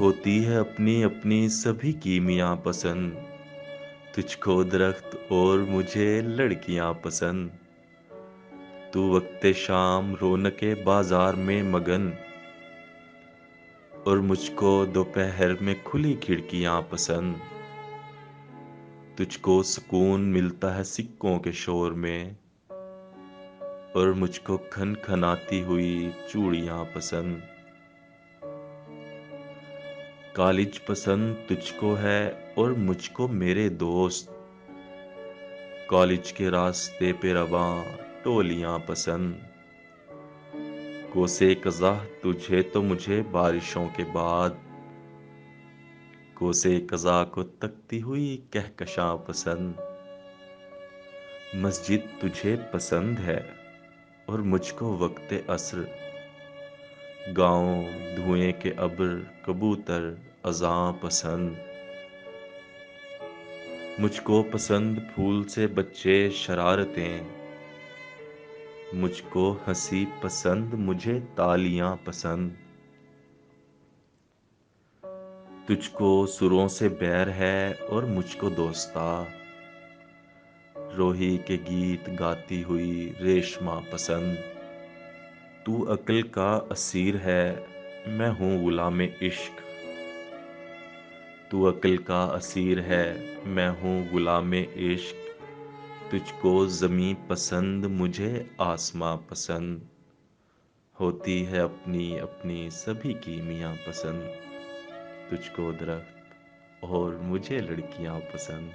ہوتی ہے اپنی اپنی سبھی کی میاں پسند، تجھ کو درخت اور مجھے لڑکیاں پسند، تو وقت شام رونق بازار میں مگن، اور مجھ کو دوپہر میں کھلی کھڑکیاں پسند، تجھ کو سکون ملتا ہے سکوں کے شور میں، اور مجھ کو کھن کھناتی ہوئی چوڑیاں پسند۔ کالج پسند تجھ کو ہے اور مجھ کو میرے دوست، کالج کے راستے پہ رواں ٹولیاں پسند، کوسے قضا تجھے تو مجھے بارشوں کے بعد، کوسے قضا کو تکتی ہوئی کہکشاں پسند۔ مسجد تجھے پسند ہے اور مجھ کو وقت عصر، گاؤں دھوئیں کے ابر کبوتر اذاں پسند۔ مجھ کو پسند پھول سے بچے شرارتیں، مجھ کو ہنسی پسند مجھے تالیاں پسند۔ تجھ کو سروں سے بیر ہے اور مجھ کو دوستہ، روحی کے گیت گاتی ہوئی ریشماں پسند۔ تو عقل کا اسیر ہے میں ہوں غلام عشق، تو عقل کا اسیر ہے میں ہوں غلام عشق، تجھ کو زمیں پسند مجھے آسماں پسند، ہوتی ہے اپنی اپنی سبھی کی میاں پسند، تجھ کو درخت اور مجھے لڑکیاں پسند۔